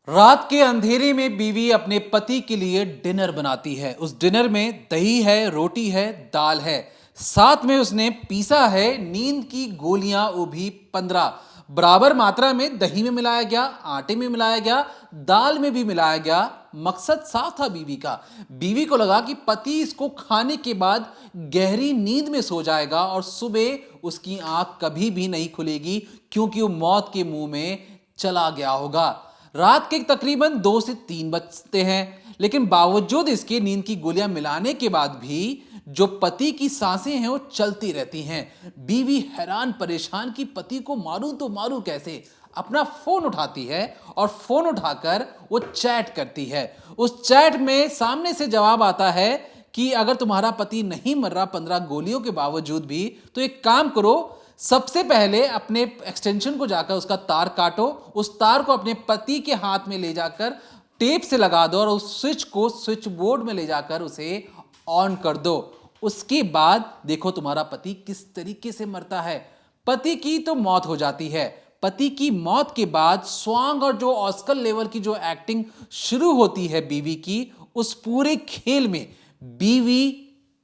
रात के अंधेरे में बीवी अपने पति के लिए डिनर बनाती है। उस डिनर में दही है, रोटी है, दाल है, साथ में उसने पीसा है नींद की गोलियां, वो भी 15 बराबर मात्रा में। दही में मिलाया गया, आटे में मिलाया गया, दाल में भी मिलाया गया। मकसद साफ था बीवी का। बीवी को लगा कि पति इसको खाने के बाद गहरी नींद में सो जाएगा और सुबह उसकी आंख कभी भी नहीं खुलेगी, क्योंकि वो मौत के मुंह में चला गया होगा। रात के तकरीबन 2 से 3 बजते हैं, लेकिन बावजूद इसके नींद की गोलियां मिलाने के बाद भी जो पति की सांसें हैं वो चलती रहती हैं। बीवी हैरान परेशान कि पति को मारूं तो मारूं कैसे। अपना फोन उठाती है और फोन उठाकर वो चैट करती है। उस चैट में सामने से जवाब आता है कि अगर तुम्हारा पति नहीं मर रहा 15 गोलियों के बावजूद भी, तो एक काम करो, सबसे पहले अपने एक्सटेंशन को जाकर उसका तार काटो, उस तार को अपने पति के हाथ में ले जाकर टेप से लगा दो और उस स्विच को स्विच बोर्ड में ले जाकर उसे ऑन कर दो। उसके बाद देखो तुम्हारा पति किस तरीके से मरता है। पति की तो मौत हो जाती है। पति की मौत के बाद स्वांग और जो ऑस्कर लेवल की जो एक्टिंग शुरू होती है बीवी की, उस पूरे खेल में बीवी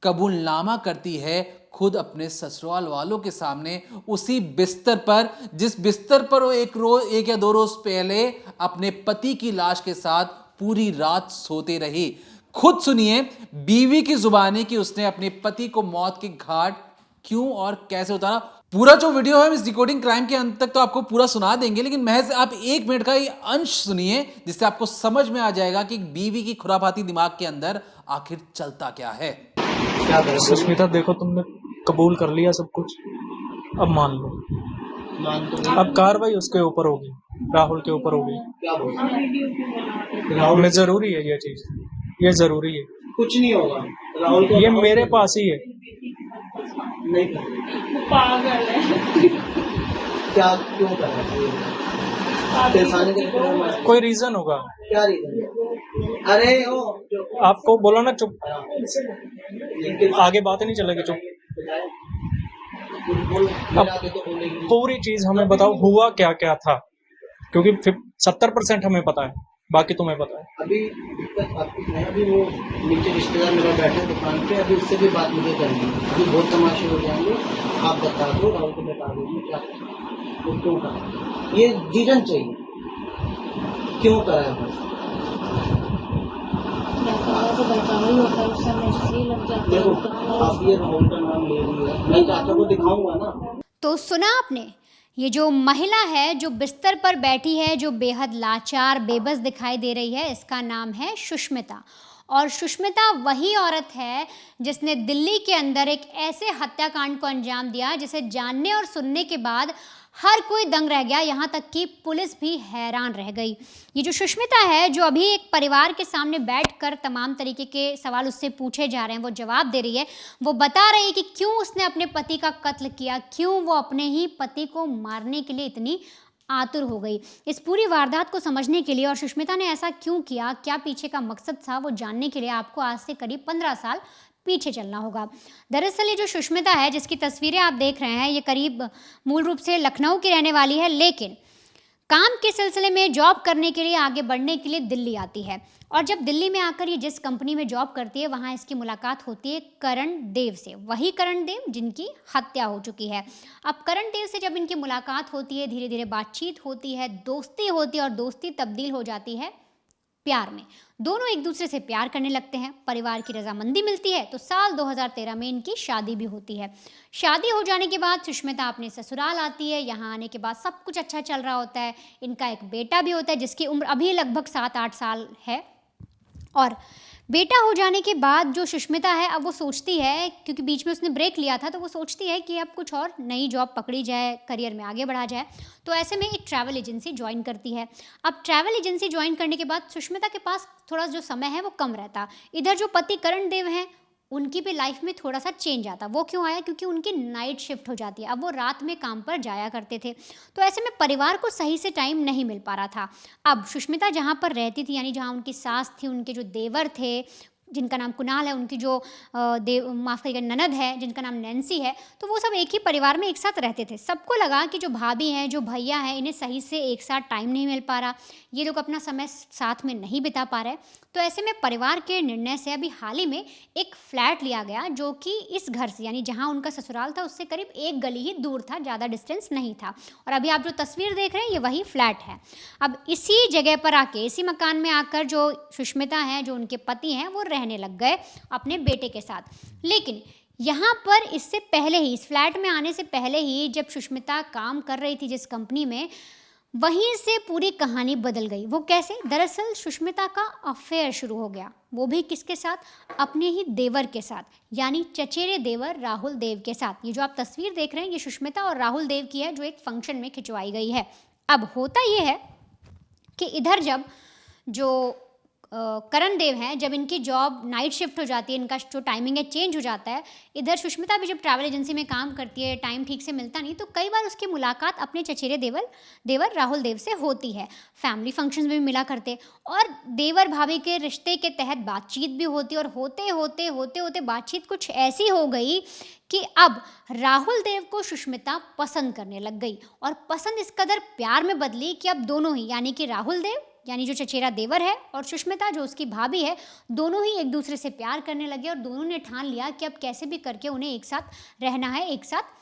कबूलनामा करती है खुद अपने ससुराल वालों के सामने, उसी बिस्तर पर जिस बिस्तर पर वो एक या 2 रोज पहले अपने पति की लाश के साथ पूरी रात सोते रही। खुद सुनिए बीवी की जुबानी कि उसने अपने पति को मौत के घाट क्यों और कैसे उतारा। पूरा जो वीडियो है इस डिकोडिंग क्राइम के अंत तक तो आपको पूरा सुना देंगे, लेकिन महज आप 1 मिनट का ये अंश सुनिए, जिससे आपको समझ में आ जाएगा कि बीवी की खुरापाती दिमाग के अंदर आखिर चलता क्या है। क्या करें? सुष्मिता, देखो तुमने कबूल कर लिया सब कुछ, अब मान लो। मान तो नहीं। अब कार्रवाई उसके ऊपर होगी, राहुल के ऊपर होगी। क्या बोल राहुल में जरूरी है ये चीज, ये जरूरी है। कुछ नहीं होगा। राहुल को ये मेरे पास ही है। नहीं कर पागल है। क्या क्यों कर रहा है? परेशानी के चक्कर में कोई रीजन होगा। क्या रीजन? अरे ओ आपको बोला ना चुप, आगे बात नहीं चलेगी, चुप। अब आगे तो बोलेगी। पूरी चीज हमें बताओ, हुआ क्या क्या था, क्योंकि 70% हमें पता है, बाकी तुम्हें पता है। अभी दिक्कत आपकी है। अभी वो नीचे रिश्तेदार मेरा बैठे दुकान पे, अभी उससे भी बात मुझे करनी है। अभी बहुत तमाशे हो जाएंगे। आप बता दो, राहुल को बता दो क्या वो क्यों करा, ये रीजन चाहिए क्यों करा है बस। देखो आप ये राहुल का नाम ले रही है, मैं चाचा को दिखाऊंगा ना। तो सुना आपने, ये जो महिला है जो बिस्तर पर बैठी है, जो बेहद लाचार बेबस दिखाई दे रही है, इसका नाम है सुष्मिता। और सुष्मिता वही औरत है जिसने दिल्ली के अंदर एक ऐसे हत्याकांड को अंजाम दिया जिसे जानने और सुनने के बाद हर कोई दंग रह गया, यहाँ तक कि पुलिस भी हैरान रह गई। ये जो सुष्मिता है, जो अभी एक परिवार के सामने बैठकर तमाम तरीके के सवाल उससे पूछे जा रहे हैं, वो जवाब दे रही है। वो बता रही है कि क्यों उसने अपने पति का कत्ल किया, क्यों वो अपने ही पति को मारने के लिए इतनी आतुर हो गई। इस पूरी वारदात को समझने के लिए और सुष्मिता ने ऐसा क्यों किया, क्या पीछे का मकसद था, वो जानने के लिए आपको आज से करीब 15 साल पीछे चलना होगा। दरअसल ये जो सुष्मिता है, जिसकी तस्वीरें आप देख रहे हैं, ये करीब मूल रूप से लखनऊ की रहने वाली है, लेकिन काम के सिलसिले में जॉब करने के लिए, आगे बढ़ने के लिए दिल्ली आती है। और जब दिल्ली में आकर ये जिस कंपनी में जॉब करती है, वहाँ इसकी मुलाकात होती है करण देव से, वही करण देव जिनकी हत्या हो चुकी है। अब करण देव से जब इनकी मुलाकात होती है, धीरे धीरे बातचीत होती है, दोस्ती होती है और दोस्ती तब्दील हो जाती है प्यार में। दोनों एक दूसरे से प्यार करने लगते हैं, परिवार की रजामंदी मिलती है, तो साल 2013 में इनकी शादी भी होती है। शादी हो जाने के बाद सुष्मिता अपने ससुराल आती है। यहाँ आने के बाद सब कुछ अच्छा चल रहा होता है। इनका एक बेटा भी होता है जिसकी उम्र अभी लगभग 7-8 साल है। और बेटा हो जाने के बाद जो सुष्मिता है, अब वो सोचती है, क्योंकि बीच में उसने ब्रेक लिया था, तो वो सोचती है कि अब कुछ और नई जॉब पकड़ी जाए, करियर में आगे बढ़ा जाए। तो ऐसे में एक ट्रैवल एजेंसी ज्वाइन करती है। अब ट्रैवल एजेंसी ज्वाइन करने के बाद सुष्मिता के पास थोड़ा जो समय है वो कम रहता। इधर जो पति करण देव हैं, उनकी भी लाइफ में थोड़ा सा चेंज आता। वो क्यों आया? क्योंकि उनकी नाइट शिफ्ट हो जाती है। अब वो रात में काम पर जाया करते थे, तो ऐसे में परिवार को सही से टाइम नहीं मिल पा रहा था। अब सुष्मिता जहाँ पर रहती थी, यानी जहाँ उनकी सास थी, उनके जो देवर थे, जिनका नाम कुणाल है, उनकी जो माफ़ करिएगा ननद है जिनका नाम नैन्सी है, तो वो सब एक ही परिवार में एक साथ रहते थे। सबको लगा कि जो भाभी हैं, जो भैया हैं, इन्हें सही से एक साथ टाइम नहीं मिल पा रहा, ये लोग अपना समय साथ में नहीं बिता पा रहे। तो ऐसे में परिवार के निर्णय से अभी हाल ही में एक फ्लैट लिया गया, जो कि इस घर से, यानी जहाँ उनका ससुराल था उससे करीब 1 गली ही दूर था, ज़्यादा डिस्टेंस नहीं था। और अभी आप जो तस्वीर देख रहे हैं ये वही फ्लैट है। अब इसी जगह पर आके, इसी मकान में आकर जो सुष्मिता हैं, जो उनके पति हैं, वो रहने लग गए अपने बेटे के साथ। लेकिन यहाँ पर इससे पहले ही, इस फ्लैट में आने से पहले ही, जब सुष्मिता काम कर रही थी जिस कंपनी में, वहीं से पूरी कहानी बदल गई। वो कैसे? दरअसल सुष्मिता का अफेयर शुरू हो गया, वो भी किसके साथ? अपने ही देवर के साथ, यानी चचेरे देवर राहुल देव के साथ। ये जो आप तस्वीर देख रहे हैं ये सुष्मिता और राहुल देव की है, जो एक फंक्शन में खिंचवाई गई है। अब होता ये है कि इधर जब जो करण देव हैं, जब इनकी जॉब नाइट शिफ्ट हो जाती है, इनका जो टाइमिंग है चेंज हो जाता है, इधर सुष्मिता भी जब ट्रैवल एजेंसी में काम करती है, टाइम ठीक से मिलता नहीं, तो कई बार उसकी मुलाकात अपने चचेरे देवर राहुल देव से होती है। फैमिली फंक्शंस में भी मिला करते, और देवर भाभी के रिश्ते के तहत बातचीत भी होती, और होते होते बातचीत कुछ ऐसी हो गई कि अब राहुल देव को सुष्मिता पसंद करने लग गई, और पसंद इस कदर प्यार में बदली कि अब दोनों ही, यानी कि राहुल देव, यानी जो चचेरा देवर है, और सुष्मिता जो उसकी भाभी है, दोनों ही एक दूसरे से प्यार करने लगे, और दोनों ने ठान लिया कि अब कैसे भी करके उन्हें एक साथ रहना है, एक साथ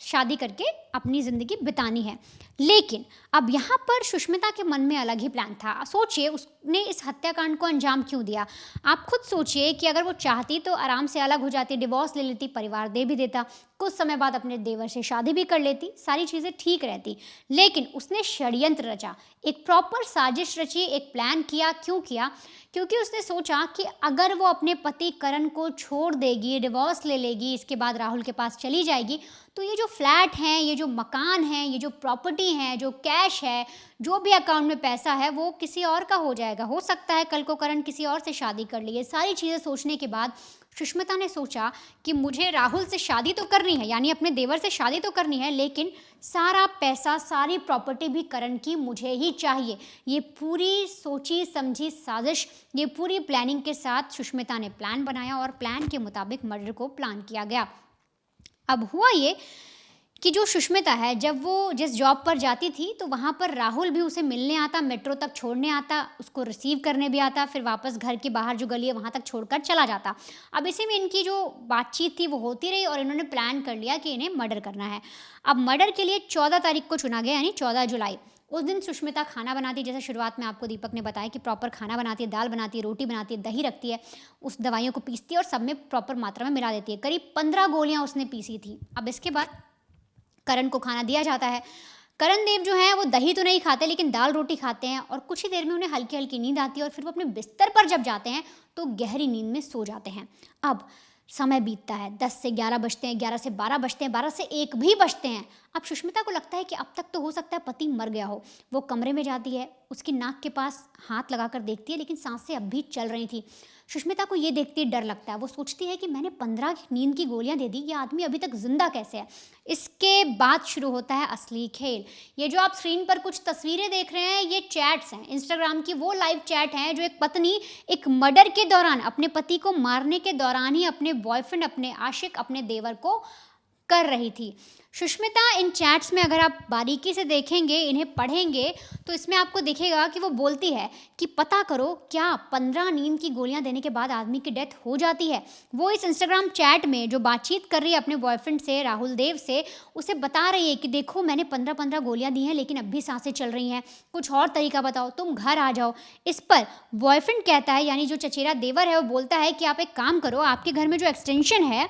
शादी करके अपनी ज़िंदगी बितानी है। लेकिन अब यहाँ पर सुष्मिता के मन में अलग ही प्लान था। सोचिए उसने इस हत्याकांड को अंजाम क्यों दिया। आप खुद सोचिए कि अगर वो चाहती तो आराम से अलग हो जाती, डिवोर्स ले लेती, परिवार दे भी देता, कुछ समय बाद अपने देवर से शादी भी कर लेती, सारी चीज़ें ठीक रहती। लेकिन उसने षड्यंत्र रचा, एक प्रॉपर साजिश रची, एक प्लान किया। क्यों किया? क्योंकि उसने सोचा कि अगर वो अपने पति करण को छोड़ देगी, डिवोर्स ले लेगी, इसके बाद राहुल के पास चली जाएगी, तो ये जो फ्लैट हैं, ये जो मकान हैं, ये जो प्रॉपर्टी हैं, जो कैश है, जो भी अकाउंट में पैसा है, वो किसी और का हो जाएगा। हो सकता है कल को करण किसी और से शादी कर ले। ये सारी चीज़ें सोचने के बाद सुष्मिता ने सोचा कि मुझे राहुल से शादी तो करनी है, यानी अपने देवर से शादी तो करनी है, लेकिन सारा पैसा, सारी प्रॉपर्टी भी करण की मुझे ही चाहिए। ये पूरी सोची समझी साजिश, ये पूरी प्लानिंग के साथ सुष्मिता ने प्लान बनाया, और प्लान के मुताबिक मर्डर को प्लान किया गया। अब हुआ ये कि जो सुष्मिता है, जब वो जिस जॉब पर जाती थी, तो वहाँ पर राहुल भी उसे मिलने आता, मेट्रो तक छोड़ने आता, उसको रिसीव करने भी आता, फिर वापस घर के बाहर जो गली है वहाँ तक छोड़कर चला जाता। अब इसी में इनकी जो बातचीत थी वो होती रही, और इन्होंने प्लान कर लिया कि इन्हें मर्डर करना है। अब मर्डर के लिए 14 तारीख को चुना गया, यानी 14 जुलाई। उस दिन सुष्मिता खाना बनाती, जैसे शुरुआत में आपको दीपक ने बताया कि प्रॉपर खाना बनाती है, दाल बनाती है, रोटी बनाती है, दही रखती है, उस दवाइयों को पीसती है और सब में प्रॉपर मात्रा में मिला देती है। करीब 15 गोलियाँ उसने पीसी थी। अब इसके बाद करण को खाना दिया जाता है। करण देव जो है वो दही तो नहीं खाते, लेकिन दाल रोटी खाते हैं, और कुछ ही देर में उन्हें हल्की हल्की नींद आती है, और फिर वो अपने बिस्तर पर जब जाते हैं तो गहरी नींद में सो जाते हैं। अब समय बीतता है, 10 से 11 बजते हैं, 11 से 12 बजते हैं, 12 से 1 भी बजते हैं। अब सुष्मिता को लगता है कि अब तक तो हो सकता है पति मर गया हो। वो कमरे में जाती है, उसकी नाक के पास हाथ लगाकर देखती है, लेकिन सांसें अब भी चल रही थी। सुष्मिता को ये देखते ही डर लगता है। वो सोचती है कि मैंने 15 नींद की गोलियां दे दी, ये आदमी अभी तक जिंदा कैसे है। इसके बाद शुरू होता है असली खेल। ये जो आप स्क्रीन पर कुछ तस्वीरें देख रहे हैं, ये चैट्स हैं, इंस्टाग्राम की वो लाइव चैट हैं जो एक पत्नी एक मर्डर के दौरान, अपने पति को मारने के दौरान ही अपने बॉयफ्रेंड, अपने आशिक, अपने देवर को कर रही थी। सुष्मिता इन चैट्स में अगर आप बारीकी से देखेंगे, इन्हें पढ़ेंगे, तो इसमें आपको दिखेगा कि वो बोलती है कि पता करो क्या 15 नींद की गोलियां देने के बाद आदमी की डेथ हो जाती है। वो इस इंस्टाग्राम चैट में जो बातचीत कर रही है अपने बॉयफ्रेंड से, राहुल देव से, उसे बता रही है कि देखो मैंने 15 गोलियां दी हैं, लेकिन अब भी सांसें चल रही हैं, कुछ और तरीका बताओ, तुम घर आ जाओ। इस पर बॉयफ्रेंड कहता है, यानी जो चचेरा देवर है, वो बोलता है कि आप एक काम करो, आपके घर में जो एक्सटेंशन है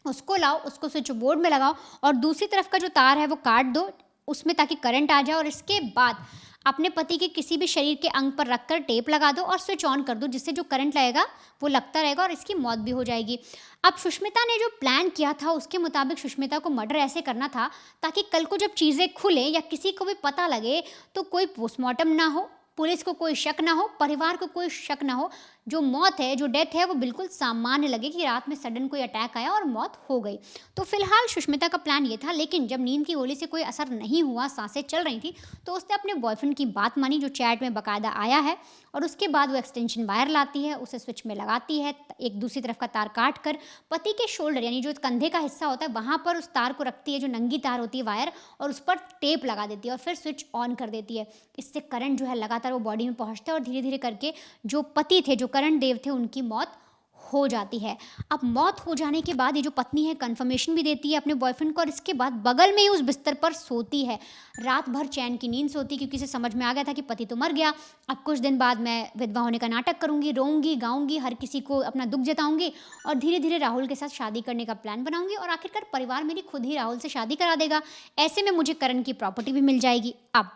उसको लाओ, उसको स्विच बोर्ड में लगाओ, और दूसरी तरफ का जो तार है वो काट दो उसमें, ताकि करंट आ जाए, और इसके बाद अपने पति के किसी भी शरीर के अंग पर रखकर टेप लगा दो और स्विच ऑन कर दो, जिससे जो करंट लगेगा वो लगता रहेगा और इसकी मौत भी हो जाएगी। अब सुष्मिता ने जो प्लान किया था उसके मुताबिक सुष्मिता को मर्डर ऐसे करना था ताकि कल को जब चीज़ें खुले या किसी को भी पता लगे तो कोई पोस्टमार्टम ना हो, पुलिस को कोई शक ना हो, परिवार को कोई शक ना हो, जो मौत है, जो डेथ है, वो बिल्कुल सामान्य लगे कि रात में सडन कोई अटैक आया और मौत हो गई। तो फिलहाल सुष्मिता का प्लान ये था, लेकिन जब नींद की गोली से कोई असर नहीं हुआ, सांसें चल रही थी, तो उसने अपने बॉयफ्रेंड की बात मानी, जो चैट में बाकायदा आया है, और उसके बाद वो एक्सटेंशन वायर लाती है, उसे स्विच में लगाती है, एक दूसरी तरफ का तार काट कर पति के शोल्डर यानी जो कंधे का हिस्सा होता है वहाँ पर उस तार को रखती है, जो नंगी तार होती है वायर, और उस पर टेप लगा देती है और फिर स्विच ऑन कर देती है। इससे करंट जो है लगातार वो बॉडी में पहुँचता है और धीरे धीरे करके जो पति थे, जो करण देव थे, उनकी मौत हो जाती है। अब मौत हो जाने के बाद ये जो पत्नी है कंफर्मेशन भी देती है अपने बॉयफ्रेंड को, और इसके बाद बगल में ही उस बिस्तर पर सोती है। रात भर चैन की नींद सोती, क्योंकि इसे समझ में आ गया था कि पति तो मर गया, अब कुछ दिन बाद मैं विधवा होने का नाटक करूंगी, रोऊंगी, गाऊंगी, हर किसी को अपना दुख जताऊंगी और धीरे धीरे राहुल के साथ शादी करने का प्लान बनाऊंगी, और आखिरकार परिवार मेरी खुद ही राहुल से शादी करा देगा। ऐसे में मुझे करण की प्रॉपर्टी भी मिल जाएगी। अब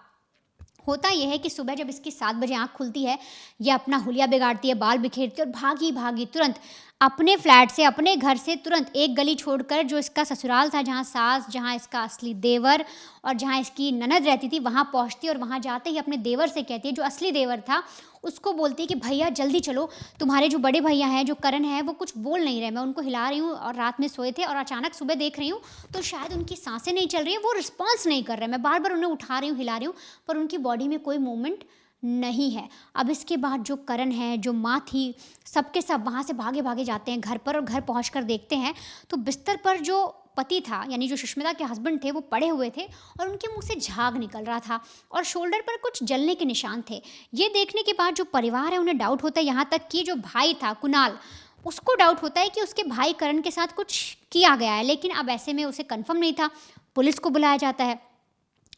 होता यह है कि सुबह जब इसकी 7 बजे आँख खुलती है, यह अपना हुलिया बिगाड़ती है, बाल बिखेरती है और भागी भागी तुरंत अपने फ्लैट से, अपने घर से तुरंत एक गली छोड़कर, जो इसका ससुराल था, जहाँ सास, जहाँ इसका असली देवर और जहाँ इसकी ननद रहती थी, वहाँ पहुँचती है। और वहाँ जाते ही अपने देवर से कहती है, जो असली देवर था, उसको बोलती है कि भैया जल्दी चलो, तुम्हारे जो बड़े भैया हैं, जो करण है, वो कुछ बोल नहीं रहे, मैं उनको हिला रही हूँ और रात में सोए थे और अचानक सुबह देख रही हूँ तो शायद उनकी सांसें नहीं चल रही है, वो रिस्पॉन्स नहीं कर रहे, मैं बार बार उन्हें उठा रही हूँ, हिला रही हूँ, पर उनकी बॉडी में कोई मूवमेंट नहीं है। अब इसके बाद जो करण है, जो माँ थी, सबके सब वहाँ से भागे भागे जाते हैं घर पर, और घर पहुँचकर देखते हैं तो बिस्तर पर जो पति था, यानी जो सुष्मिता के हस्बैंड थे, वो पड़े हुए थे और उनके मुंह से झाग निकल रहा था और शोल्डर पर कुछ जलने के निशान थे। ये देखने के बाद जो परिवार है उन्हें डाउट होता है, यहाँ तक कि जो भाई था कुणाल, उसको डाउट होता है कि उसके भाई करण के साथ कुछ किया गया है, लेकिन अब ऐसे में उसे कंफर्म नहीं था। पुलिस को बुलाया जाता है।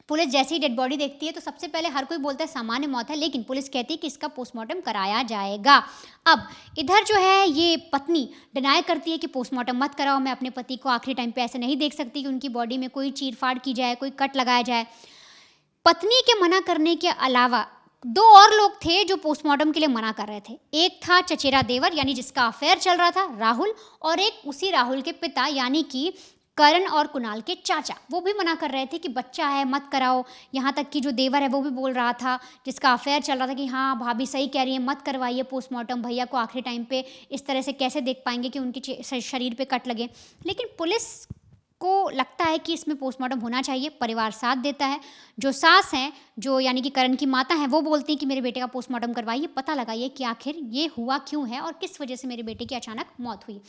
पुलिस जैसे ही डेड बॉडी देखती है तो सबसे पहले हर कोई बोलता है सामान्य मौत है, लेकिन पुलिस कहती है कि इसका पोस्टमार्टम कराया जाएगा। अब इधर जो है ये पत्नी डिनाई करती है कि पोस्टमार्टम मत कराओ, मैं अपने पति को आखिरी टाइम पे ऐसे नहीं देख सकती कि उनकी बॉडी में कोई चीरफाड़ की जाए, कोई कट लगाया जाए। पत्नी के मना करने के अलावा 2 और लोग थे जो पोस्टमार्टम के लिए मना कर रहे थे। एक था चचेरा देवर, यानी जिसका अफेयर चल रहा था, राहुल, और एक उसी राहुल के पिता यानी कि करण और कुणाल के चाचा, वो भी मना कर रहे थे कि बच्चा है मत कराओ। यहाँ तक कि जो देवर है वो भी बोल रहा था, जिसका अफेयर चल रहा था, कि हाँ भाभी सही कह रही है, मत करवाइए पोस्टमार्टम, भैया को आखिरी टाइम पे इस तरह से कैसे देख पाएंगे कि उनके शरीर पे कट लगे। लेकिन पुलिस को लगता है कि इसमें पोस्टमार्टम होना चाहिए, परिवार साथ देता है। जो सास हैं, जो यानी कि करण की माता हैं, वो बोलती हैं कि मेरे बेटे का पोस्टमार्टम करवाइए, पता लगाइए कि आखिर ये हुआ क्यों है और किस वजह से मेरे बेटे की अचानक मौत हुई।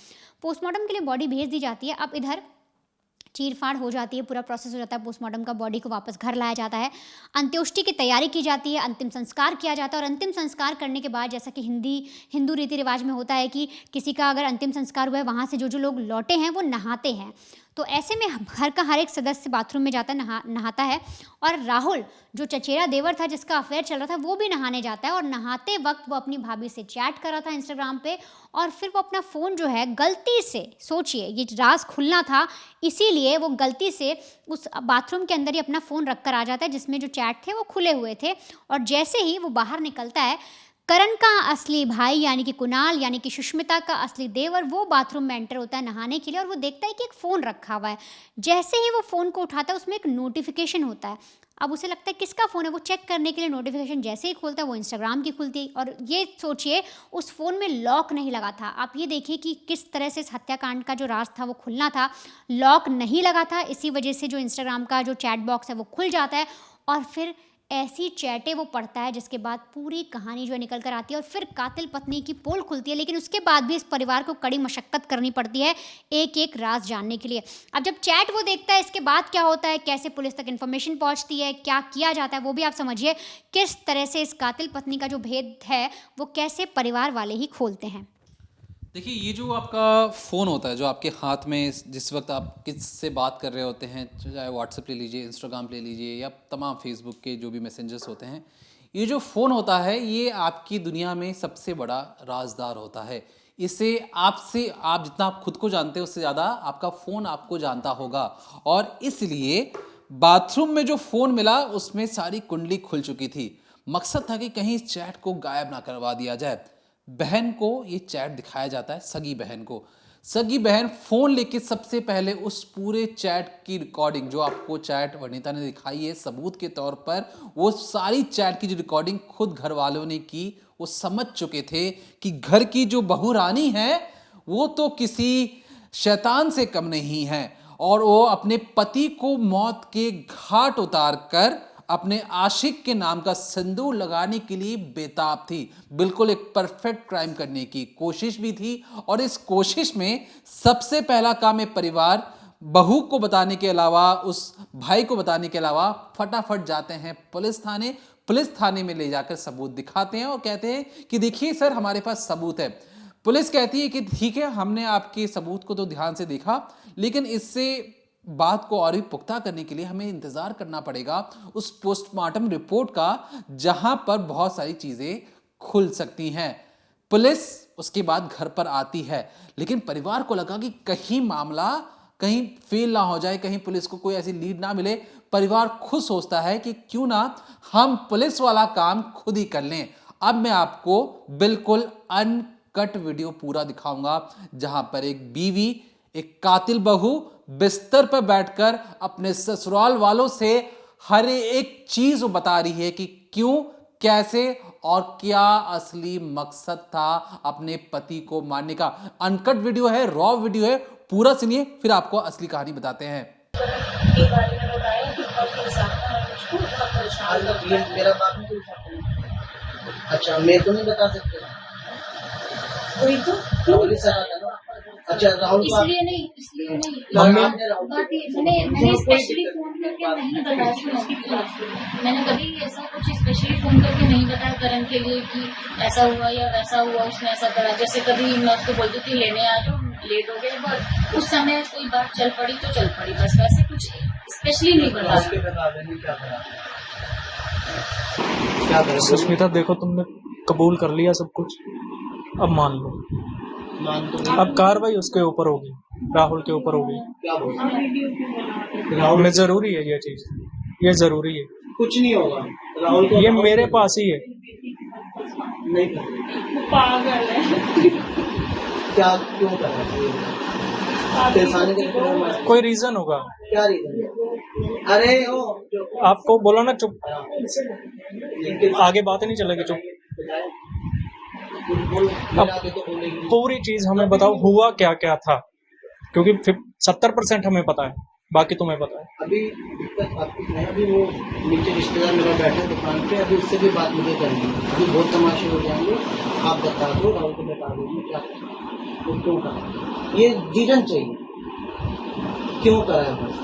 पोस्टमार्टम के लिए बॉडी भेज दी जाती है। अब इधर चीरफाड़ हो जाती है, पूरा प्रोसेस हो जाता है पोस्टमार्टम का, बॉडी को वापस घर लाया जाता है, अंत्येष्टि की तैयारी की जाती है, अंतिम संस्कार किया जाता है। और अंतिम संस्कार करने के बाद, जैसा कि हिंदू रीति रिवाज में होता है कि किसी का अगर अंतिम संस्कार हुआ है, वहाँ से जो लोग लौटे हैं वो नहाते हैं। तो ऐसे में घर का हर एक सदस्य बाथरूम में जाता है, नहाता है। और राहुल जो चचेरा देवर था, जिसका अफेयर चल रहा था, वो भी नहाने जाता है। और नहाते वक्त वो अपनी भाभी से चैट कर रहा था इंस्टाग्राम पे, और फिर वो अपना फ़ोन जो है गलती से, सोचिए ये राज खुलना था, इसीलिए वो गलती से उस बाथरूम के अंदर ही अपना फ़ोन रख कर आ जाता है, जिसमें जो चैट थे वो खुले हुए थे। और जैसे ही वो बाहर निकलता है, करण का असली भाई यानी कि कुणाल, यानी कि सुष्मिता का असली देवर, वो बाथरूम में एंटर होता है नहाने के लिए, और वो देखता है कि एक फ़ोन रखा हुआ है। जैसे ही वो फ़ोन को उठाता है, उसमें एक नोटिफिकेशन होता है। अब उसे लगता है किसका फ़ोन है, वो चेक करने के लिए नोटिफिकेशन जैसे ही खोलता है, वो इंस्टाग्राम की खुलती है। और ये सोचिए, उस फ़ोन में लॉक नहीं लगा था। आप ये देखिए कि किस तरह से इस हत्याकांड का जो राज था वो खुलना था, लॉक नहीं लगा था। इसी वजह से जो इंस्टाग्राम का जो चैट बॉक्स है वो खुल जाता है, और फिर ऐसी चैटें वो पढ़ता है, जिसके बाद पूरी कहानी जो है निकल कर आती है। और फिर कातिल पत्नी की पोल खुलती है, लेकिन उसके बाद भी इस परिवार को कड़ी मशक्कत करनी पड़ती है एक एक राज जानने के लिए। अब जब चैट वो देखता है, इसके बाद क्या होता है, कैसे पुलिस तक इन्फॉर्मेशन पहुंचती है, क्या किया जाता है, वो भी आप समझिए। किस तरह से इस कातिल पत्नी का जो भेद है वो कैसे परिवार वाले ही खोलते हैं। देखिए, ये जो आपका फ़ोन होता है, जो आपके हाथ में जिस वक्त आप किससे बात कर रहे होते हैं, चाहे व्हाट्सएप ले लीजिए, इंस्टाग्राम ले लीजिए, या तमाम फेसबुक के जो भी मैसेंजर्स होते हैं, ये जो फ़ोन होता है ये आपकी दुनिया में सबसे बड़ा राजदार होता है। इसे आपसे, आप जितना आप खुद को जानते हैं उससे ज़्यादा आपका फ़ोन आपको जानता होगा। और इसलिए बाथरूम में जो फ़ोन मिला उसमें सारी कुंडली खुल चुकी थी। मकसद था कि कहीं इस चैट को गायब ना करवा दिया जाए। बहन को ये चैट दिखाया जाता है, सगी बहन को। सगी बहन फोन लेके सबसे पहले उस पूरे चैट की रिकॉर्डिंग, जो आपको चैट वनिता ने दिखाई है सबूत के तौर पर, वो सारी चैट की जो रिकॉर्डिंग खुद घर वालों ने की, वो समझ चुके थे कि घर की जो बहू रानी है वो तो किसी शैतान से कम नहीं है, और वो अपने पति को मौत के घाट उतार कर अपने आशिक के नाम का सिंदूर लगाने के लिए बेताब थी। बिल्कुल एक परफेक्ट क्राइम करने की कोशिश भी थी, और इस कोशिश में सबसे पहला काम है परिवार बहू को बताने के अलावा, उस भाई को बताने के अलावा फटाफट जाते हैं पुलिस थाने। पुलिस थाने में ले जाकर सबूत दिखाते हैं और कहते हैं कि देखिए सर, हमारे पास सबूत है। पुलिस कहती है कि ठीक है, हमने आपके सबूत को तो ध्यान से देखा, लेकिन इससे बात को और भी पुख्ता करने के लिए हमें इंतजार करना पड़ेगा उस पोस्टमार्टम रिपोर्ट का, जहां पर बहुत सारी चीजें खुल सकती हैं। पुलिस उसके बाद घर पर आती है, लेकिन परिवार को लगा कि कहीं मामला कहीं फेल ना हो जाए, कहीं पुलिस को कोई ऐसी लीड ना मिले। परिवार खुद सोचता है कि क्यों ना हम पुलिस वाला काम खुद ही कर लें। अब मैं आपको बिल्कुल अनकट वीडियो पूरा दिखाऊंगा, जहां पर एक बीवी, एक कातिल बहू बिस्तर पर बैठकर अपने ससुराल वालों से हर एक चीज बता रही है कि क्यों, कैसे और क्या असली मकसद था अपने पति को मारने का। अनकट वीडियो है, रॉ वीडियो है, पूरा सुनिए, फिर आपको असली कहानी बताते हैं। मेरा बाप नहीं पूछा। अच्छा, मैं तो नहीं बता सकते। वही तो राहुल सर आता ना। अच्छा, राहुल इसलिए नहीं मम्मी बात ये मैंने स्पेशली फोन करके नहीं बताया उसकी खिलाफ। मैंने कभी ऐसा कुछ स्पेशली फोन करके नहीं बताया करण के लिए कि ऐसा हुआ या वैसा हुआ, उसने ऐसा करा। जैसे कभी मैं उसको बोलती थी लेने आ जाओ, लेट हो गए, बट उस समय कोई बात चल पड़ी तो चल पड़ी, बस वैसे कुछ स्पेशली नहीं बताया। सुष्मिता देखो, तुमने कबूल कर लिया सब कुछ, अब मान लो। अब कार्रवाई उसके ऊपर होगी, राहुल के ऊपर होगी। क्या बोल राहुल में जरूरी है ये चीज, ये जरूरी है। कुछ नहीं होगा राहुल को, ये मेरे पास ही है। नहीं पागल है। क्या क्यों कर रहा है? कोई रीजन होगा। क्या रीजन? अरे ओ आपको बोला ना चुप, आगे बात नहीं चलेगी, चुप। अब पूरी चीज हमें बताओ, हुआ क्या क्या था, क्योंकि 70% हमें पता है, बाकी तुम्हें पता है। अभी दिक्कत आपकी है, अभी वो नीचे रिश्तेदार मेरा बैठे दुकान पे, अभी उससे भी बात मुझे करनी है। अभी बहुत तमाशे हो जाएंगे, आप बता दो, राहुल को बता दो क्या वो क्यों करा, ये रीजन चाहिए क्यों करा है। बस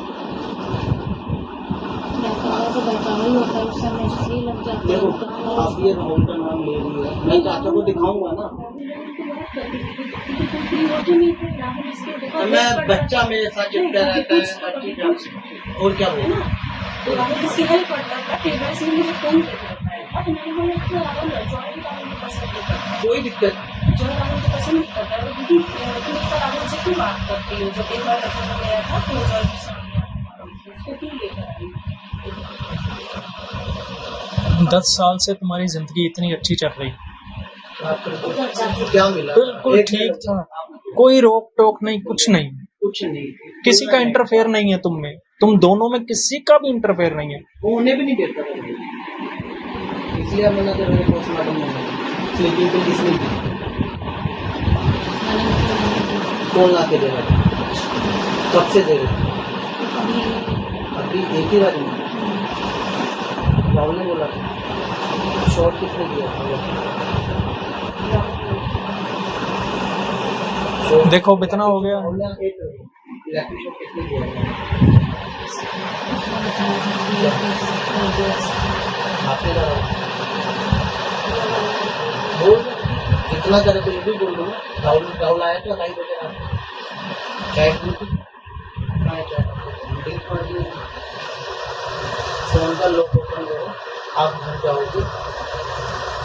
तो बहकावा ही होता है उस समय, इसलिए लग जाता देखो, है। आप ये राहुल का नाम ले रही है, मैं चाचा को दिखाऊंगा ना। मैं बच्चा मेरे साथ चिपका रहता है, और क्या बोलूं। तो राहुल इसकी हेल्प करता था, फिर वैसे ही मुझे फोन करता तो मैंने बोला कि राहुल राहुल पसंद करता, कोई दिक्कत जो राहुल को पसंद करता है, वो दीदी राहुल से क्यों बात करती हो, जब एक बार रखा गया था तो उसको क्यों लेकर आई। 10 साल से तुम्हारी जिंदगी इतनी अच्छी चल रही, क्या मिला? बिल्कुल ठीक था, कोई रोक टोक नहीं, कुछ नहीं, कुछ नहीं, किसी का इंटरफेयर नहीं है तुम में, तुम दोनों में किसी का भी इंटरफेयर नहीं है। वो उन्हें भी नहीं देता था, इसलिए अब मैंने जब पोस्टमार्टम में स्लीपिंग पिल किसने दी, कौन ला के दे रहा था, कब से दे रहे थे? अभी एक ही रात में राहुल ने बोला शॉर्ट किसने दिया था? देखो इतना हो गया। राहुल ने एक इलेक्ट्रिक शॉट किसने दिया आपने बोल जितना करे तो ये भी बोल दो ना। राहुल आया तो लाई बजे फोन का लोग ओपन करो, आप घर जाओगे,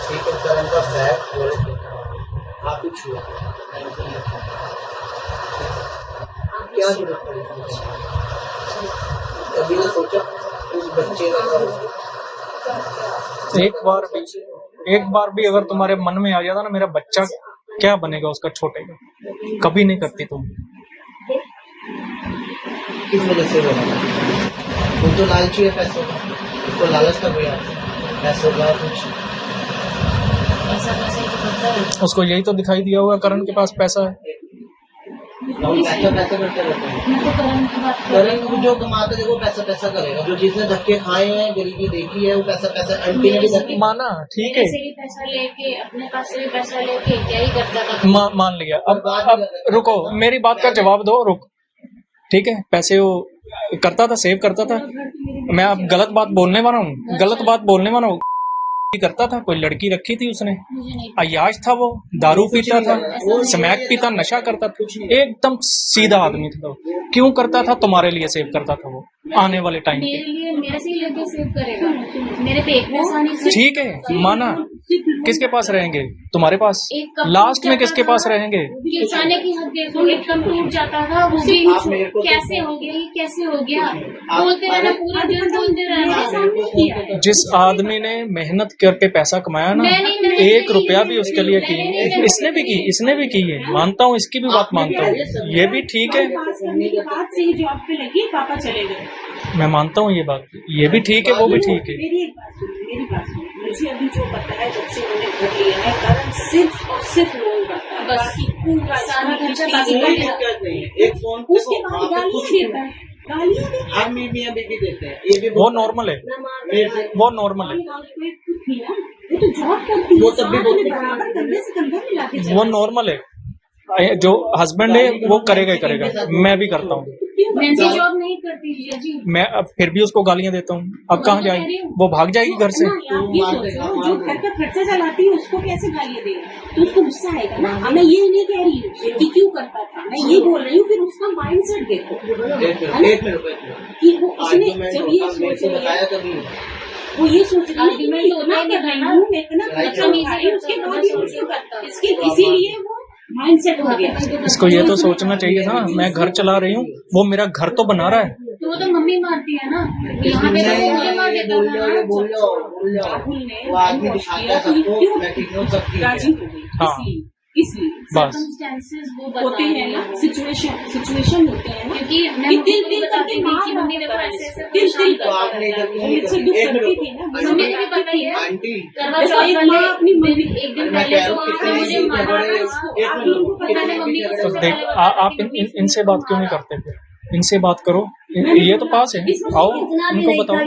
ठीक है, करण का बैग वॉलेट लेकर आप ही छुआ, क्या जरूरत पड़ेगी? कभी ना सोचा उस बच्चे का एक बार भी अगर तुम्हारे मन में आ जाता ना मेरा बच्चा क्या बनेगा उसका छोटे का, कभी नहीं करती तुम। किस वजह से बोला? वो तो लालची है पैसों का, उसको लालच का कोई आता है पैसों का कुछ। ऐसा कैसे तो करता है। उसको यही तो दिखाई दिया होगा करण के पास पैसा है। हम पैसा पैसा करते रहते हैं। मैं तो करण की बात कर रही करण हूँ। जो कमाता है वो पैसा पैसा करेगा, जो जिसने धक्के खाए हैं गरीबी देखी है वो पैसा पैसा। आंटी ने भी धक्के माना, ठीक मेरे है, से भी पैसा लेके, अपने पास से भी पैसा लेके क्या ही करता था। मान लिया। अब रुको, मेरी बात का जवाब दो, रुक। ठीक है, पैसे वो करता था, सेव करता था। मैं अब गलत बात बोलने वाला हूँ, गलत बात बोलने वाला हूँ। करता था, कोई लड़की रखी थी उसने, मुझे नहीं अयाज था वो, दारू पीता था, स्मैक पीता, नशा करता था, एकदम सीधा आदमी था। क्यों करता था? तुम्हारे लिए सेव करता था वो, आने वाले टाइम पे। मेरे लिए, मेरे से ही लेके सेव करेगा। मेरे पे एक पैसा नहीं से ठीक है, माना। किसके पास रहेंगे? तुम्हारे पास। एक कप लास्ट में टूट किसके जाता पास था, रहेंगे? ये खाने की हद देखो, एक कप टूट जाता था, वो भी आप मेरे को कैसे हो गया, ये कैसे हो गया, बोलते रहना, पूरा दिन बोलते रहना। जिस आदमी ने मेहनत करके पैसा कमाया ना, मैंने 1 रुपया भी उसके लिए की, इसने भी की है, मानता हूँ, इसकी भी बात मानता हूँ, ये भी ठीक है, पास करने के बाद से ही जॉब पे लगी, पापा चले गए। मैं मानता हूँ ये बात, ये भी ठीक है, वो भी ठीक है। मेरी एक बात सुनो, मुझे अभी जो पता है, जब से उन्होंने घर लिया है, करण सिर्फ और सिर्फ लोन करता है, बस बाकी पूरा सारा खर्चा बाकी बाकी कोई दिक्कत नहीं है। एक फोन पे उसके बाद गालियाँ देता है, गालियाँ देता हर मियाँ बीबी देते हैं, ये भी वो नॉर्मल है, है। वो नॉर्मल है, थी ना, वो तो जॉब करती वो है, तब भी साथ बोलती में है। बराबर कंधे से कंधा मिला के वो नॉर्मल है। जो हस्बैंड है वो करेगा ही करेगा, मैं भी करता हूँ। मैं जॉब नहीं करती जी। मैं अब फिर भी उसको गालियां देता हूँ, अब कहाँ जाएगी? वो भाग जाएगी घर से। आप ये सोचो, जो घर का खर्चा चलाती है उसको कैसे गालियाँ देगा, तो उसको गुस्सा आएगा ना। अब मैं ये नहीं कह रही हूँ कि क्यों करता था, मैं ये बोल रही हूँ, फिर उसका माइंड सेट देखो एक मिनट कि वो उसने जब ये सोच रही है, बताया कभी वो ये सोच रही है कि मैं आर्गुमेंट इतना होता कर है रही ना, हूँ, मैं इतना खर्चा उठा रही हूँ, उसके बाद ये मुझे करता है, इसीलिए वो माइंड सेट हो गया। इसको ये तो सोचना चाहिए था, मैं घर चला रही हूँ, वो मेरा घर तो बना रहा है। तो वो तो मम्मी मारती है ना, यहाँ पे तो वो मुझे मार देता बोल था जाओ, ना। बोल जाओ, बोल जाओ। राहुल ने वो आदमी दिखाता है सबको, मैं ठीक हूँ, सब ठीक राजी है। हो गई, हाँ। इसलिए बस Circumstances वो बता होते हैं ना, सिचुएशन होते हैं ना, क्योंकि मैं कि मम्मी दिल को दिल बताती करके थी मार कि मम्मी देखो ऐसे ऐसे दिल दिल तो आपने इधर क्यों नहीं मुझसे करती? दुख एक करती मिनट थी ना, मम्मी को भी पता ही है। आंटी करवा देखो, चौथ एक वाले माँ अपनी मम्मी एक दिन मैं पहले कह जो रहा हूँ आपने मुझे कितने मारा बड़े- इसको एक आप मिनट, उनको पता कितने नहीं, मम्मी को बड़े- तो सबसे देख, पहले बताया आप कि मम्मी इनसे बात क्यों नहीं करते फिर? इनसे बात करो, ये तो पास है, आओ इनको बताओ।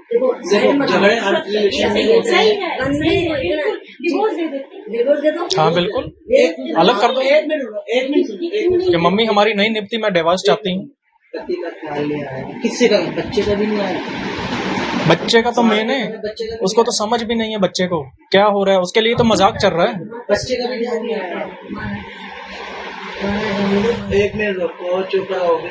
देखो झगड़े हर रिलेशन में होते सही हैं। है, डिवोर्स दे दो। हाँ बिल्कुल, अलग कर दो। एक मिनट कि मम्मी हमारी नहीं निपटी, मैं डिवोर्स चाहती हूँ। पति का ख्याल नहीं आया, किससे का? बच्चे का भी नहीं आया। बच्चे का तो मेन है, उसको तो समझ भी नहीं है बच्चे को क्या हो रहा है, उसके लिए तो मजाक चल रहा है। बच्चे का भी ध्यान नहीं आया। एक मिनट रुको, चुप रहोगे,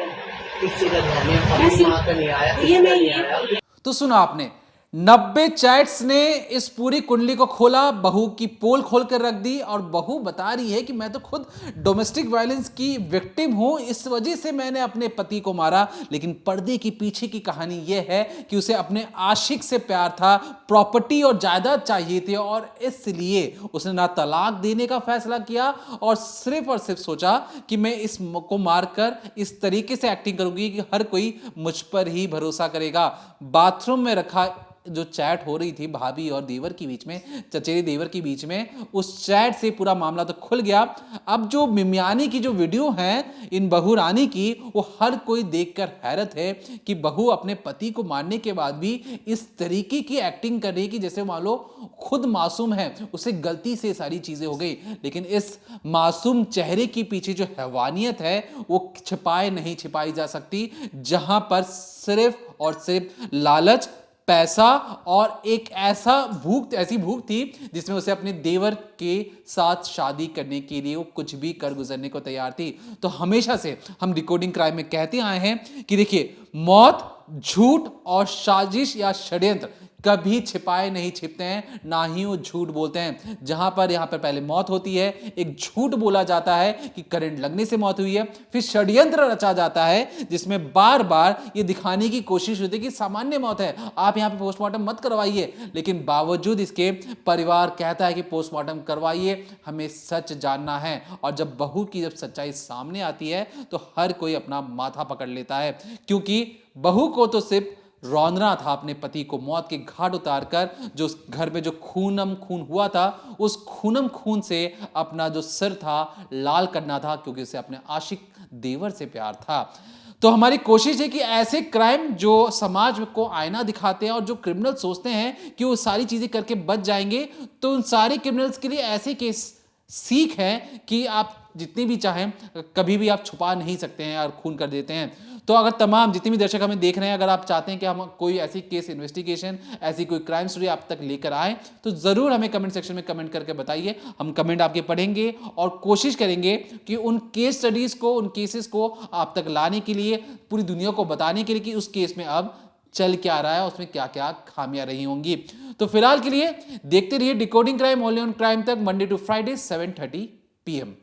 किसी का ध्यान नहीं, अपनी माँ का नहीं आया, किसी का नहीं आया। तो सुना आपने, 90 चैट्स ने इस पूरी कुंडली को खोला, बहू की पोल खोल कर रख दी और बहू बता रही है कि मैं तो खुद डोमेस्टिक वायलेंस की विक्टिम हूं, इस वजह से मैंने अपने पति को मारा। लेकिन पर्दे के पीछे की कहानी यह है कि उसे अपने आशिक से प्यार था, प्रॉपर्टी और जायदाद चाहिए थे और इसलिए उसने ना तलाक देने का फैसला किया और सिर्फ सोचा कि मैं इस को मारकर इस तरीके से एक्टिंग करूंगी कि हर कोई मुझ पर ही भरोसा करेगा। बाथरूम में रखा जो चैट हो रही थी भाभी और देवर के बीच में, चचेरे देवर के बीच में, उस चैट से पूरा मामला तो खुल गया। अब जो मिमियानी की जो वीडियो है इन बहू रानी की, वो हर कोई देखकर हैरत है कि बहू अपने पति को मारने के बाद भी इस तरीके की एक्टिंग कर रही कि जैसे मान लो खुद मासूम है, उसे गलती से सारी चीजें हो गई। लेकिन इस मासूम चेहरे के पीछे जो हैवानियत है वो नहीं छिपाई जा सकती, जहां पर सिर्फ और सिर्फ लालच, पैसा और एक ऐसी भूख थी जिसमें उसे अपने देवर के साथ शादी करने के लिए वो कुछ भी कर गुजरने को तैयार थी। तो हमेशा से हम डिकोडिंग क्राइम में कहते आए हैं कि देखिए, मौत, झूठ और साजिश या षड्यंत्र कभी छिपाए नहीं छिपते हैं, ना ही वो झूठ बोलते हैं। जहां पर यहाँ पर पहले मौत होती है, एक झूठ बोला जाता है कि करंट लगने से मौत हुई है, फिर षड्यंत्र रचा जाता है जिसमें बार बार ये दिखाने की कोशिश होती है कि सामान्य मौत है, आप यहाँ पे पोस्टमार्टम मत करवाइए। लेकिन बावजूद इसके परिवार कहता है कि पोस्टमार्टम करवाइए, हमें सच जानना है। और जब बहू की जब सच्चाई सामने आती है तो हर कोई अपना माथा पकड़ लेता है, क्योंकि बहू को तो सिर्फ रौंदना था अपने पति को मौत के घाट उतारकर। जो उस घर में जो खूनम खून हुआ था, उस खूनम खून से अपना जो सिर था लाल करना था, क्योंकि उसे अपने आशिक देवर से प्यार था। तो हमारी कोशिश है कि ऐसे क्राइम जो समाज को आईना दिखाते हैं और जो क्रिमिनल सोचते हैं कि वो सारी चीजें करके बच जाएंगे, तो उन सारे क्रिमिनल्स के लिए ऐसे केस सीख है कि आप जितनी भी चाहें कभी भी आप छुपा नहीं सकते हैं और खून कर देते हैं। तो अगर तमाम जितने भी दर्शक हमें देख रहे हैं, अगर आप चाहते हैं कि हम कोई ऐसी केस इन्वेस्टिगेशन, ऐसी कोई क्राइम स्टोरी आप तक लेकर आए, तो ज़रूर हमें कमेंट सेक्शन में कमेंट करके बताइए। हम कमेंट आपके पढ़ेंगे और कोशिश करेंगे कि उन केस स्टडीज़ को, उन केसेस को आप तक लाने के लिए, पूरी दुनिया को बताने के लिए कि उस केस में अब चल क्या रहा है, उसमें क्या क्या खामियां रही होंगी। तो फिलहाल के लिए देखते रहिए decoding crime, only on crime तक, मंडे टू फ्राइडे 7:30 PM।